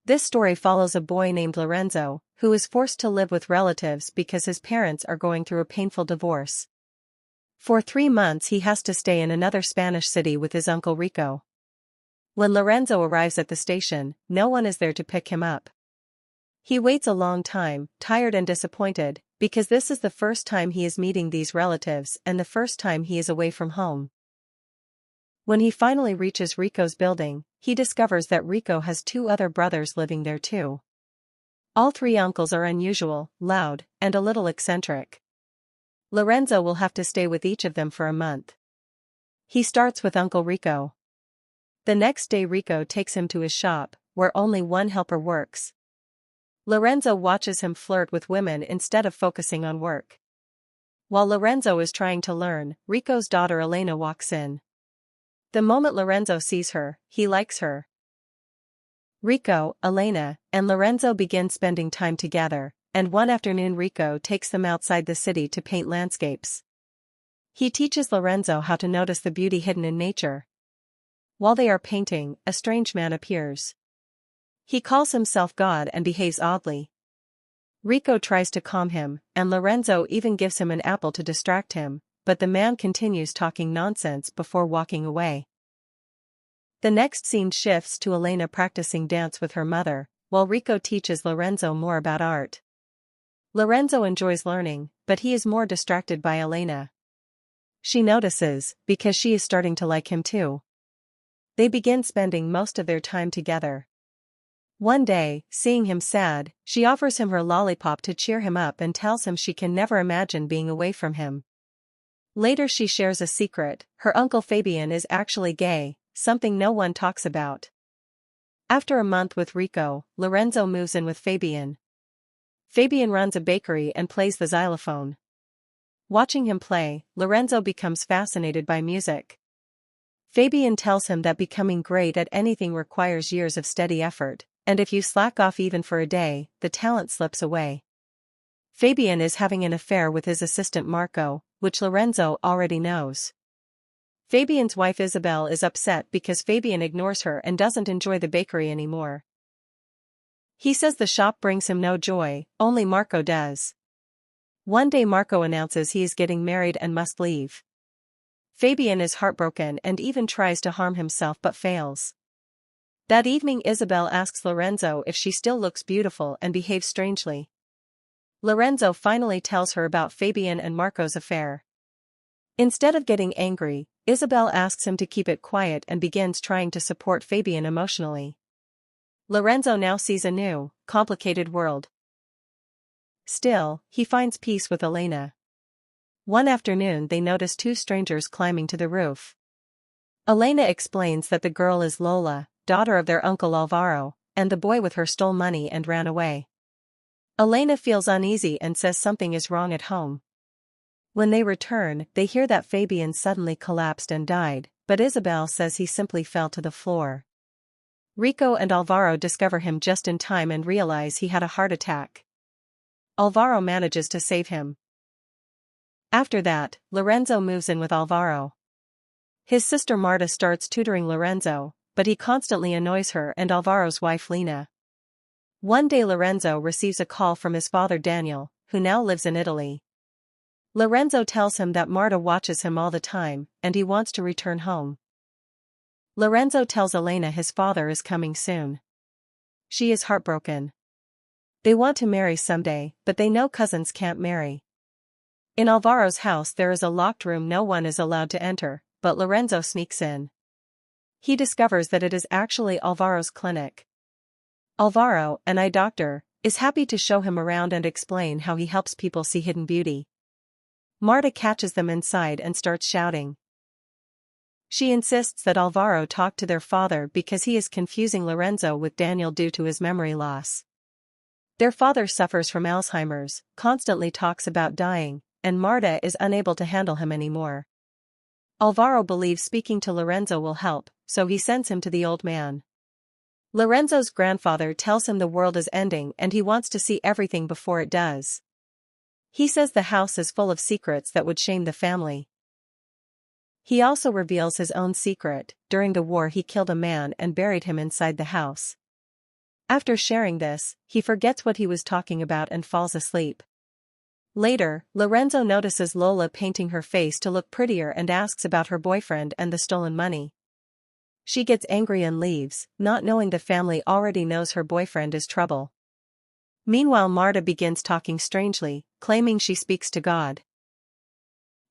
This story follows a boy named Lorenzo, who is forced to live with relatives because his parents are going through a painful divorce. For 3 months he has to stay in another Spanish city with his uncle Rico. When Lorenzo arrives at the station, no one is there to pick him up. He waits a long time, tired and disappointed, because this is the first time he is meeting these relatives and the first time he is away from home. When he finally reaches Rico's building, he discovers that Rico has 2 other brothers living there too. All 3 uncles are unusual, loud, and a little eccentric. Lorenzo will have to stay with each of them for a month. He starts with Uncle Rico. The next day Rico takes him to his shop, where only one helper works. Lorenzo watches him flirt with women instead of focusing on work. While Lorenzo is trying to learn, Rico's daughter Elena walks in. The moment Lorenzo sees her, he likes her. Rico, Elena, and Lorenzo begin spending time together, and one afternoon Rico takes them outside the city to paint landscapes. He teaches Lorenzo how to notice the beauty hidden in nature. While they are painting, a strange man appears. He calls himself God and behaves oddly. Rico tries to calm him, and Lorenzo even gives him an apple to distract him, but the man continues talking nonsense before walking away. The next scene shifts to Elena practicing dance with her mother, while Rico teaches Lorenzo more about art. Lorenzo enjoys learning, but he is more distracted by Elena. She notices, because she is starting to like him too. They begin spending most of their time together. One day, seeing him sad, she offers him her lollipop to cheer him up and tells him she can never imagine being away from him. Later she shares a secret: her uncle Fabian is actually gay, something no one talks about. After a month with Rico, Lorenzo moves in with Fabian. Fabian runs a bakery and plays the xylophone. Watching him play, Lorenzo becomes fascinated by music. Fabian tells him that becoming great at anything requires years of steady effort, and if you slack off even for a day, the talent slips away. Fabian is having an affair with his assistant Marco, which Lorenzo already knows. Fabian's wife Isabel is upset because Fabian ignores her and doesn't enjoy the bakery anymore. He says the shop brings him no joy, only Marco does. One day Marco announces he is getting married and must leave. Fabian is heartbroken and even tries to harm himself but fails. That evening Isabel asks Lorenzo if she still looks beautiful and behaves strangely. Lorenzo finally tells her about Fabian and Marco's affair. Instead of getting angry, Isabel asks him to keep it quiet and begins trying to support Fabian emotionally. Lorenzo now sees a new, complicated world. Still, he finds peace with Elena. One afternoon they notice 2 strangers climbing to the roof. Elena explains that the girl is Lola, daughter of their uncle Alvaro, and the boy with her stole money and ran away. Elena feels uneasy and says something is wrong at home. When they return, they hear that Fabian suddenly collapsed and died, but Isabel says he simply fell to the floor. Rico and Alvaro discover him just in time and realize he had a heart attack. Alvaro manages to save him. After that, Lorenzo moves in with Alvaro. His sister Marta starts tutoring Lorenzo, but he constantly annoys her and Alvaro's wife Lena. One day Lorenzo receives a call from his father Daniel, who now lives in Italy. Lorenzo tells him that Marta watches him all the time, and he wants to return home. Lorenzo tells Elena his father is coming soon. She is heartbroken. They want to marry someday, but they know cousins can't marry. In Alvaro's house there is a locked room no one is allowed to enter, but Lorenzo sneaks in. He discovers that it is actually Alvaro's clinic. Alvaro, an eye doctor, is happy to show him around and explain how he helps people see hidden beauty. Marta catches them inside and starts shouting. She insists that Alvaro talk to their father because he is confusing Lorenzo with Daniel due to his memory loss. Their father suffers from Alzheimer's, constantly talks about dying, and Marta is unable to handle him anymore. Alvaro believes speaking to Lorenzo will help, so he sends him to the old man. Lorenzo's grandfather tells him the world is ending and he wants to see everything before it does. He says the house is full of secrets that would shame the family. He also reveals his own secret: during the war he killed a man and buried him inside the house. After sharing this, he forgets what he was talking about and falls asleep. Later, Lorenzo notices Lola painting her face to look prettier and asks about her boyfriend and the stolen money. She gets angry and leaves, not knowing the family already knows her boyfriend is trouble. Meanwhile, Marta begins talking strangely, claiming she speaks to God.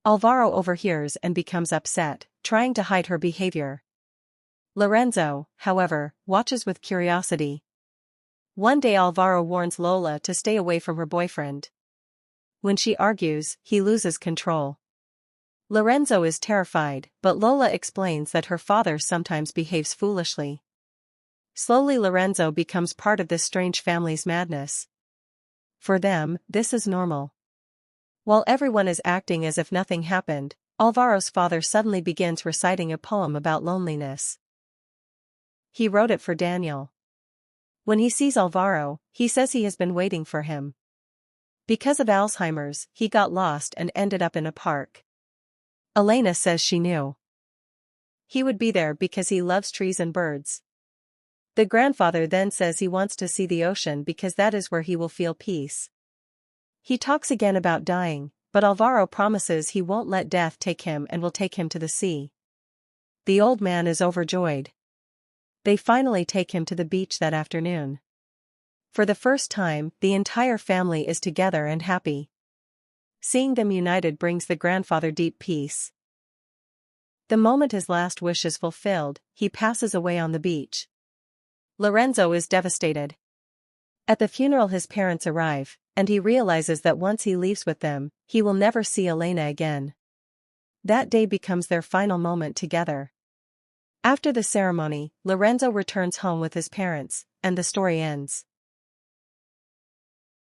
Alvaro overhears and becomes upset, trying to hide her behavior. Lorenzo, however, watches with curiosity. One day Alvaro warns Lola to stay away from her boyfriend. When she argues, he loses control. Lorenzo is terrified, but Lola explains that her father sometimes behaves foolishly. Slowly Lorenzo becomes part of this strange family's madness. For them, this is normal. While everyone is acting as if nothing happened, Alvaro's father suddenly begins reciting a poem about loneliness. He wrote it for Daniel. When he sees Alvaro, he says he has been waiting for him. Because of Alzheimer's, he got lost and ended up in a park. Elena says she knew he would be there because he loves trees and birds. The grandfather then says he wants to see the ocean because that is where he will feel peace. He talks again about dying, but Alvaro promises he won't let death take him and will take him to the sea. The old man is overjoyed. They finally take him to the beach that afternoon. For the first time, the entire family is together and happy. Seeing them united brings the grandfather deep peace. The moment his last wish is fulfilled, he passes away on the beach. Lorenzo is devastated. At the funeral his parents arrive, and he realizes that once he leaves with them, he will never see Elena again. That day becomes their final moment together. After the ceremony, Lorenzo returns home with his parents, and the story ends.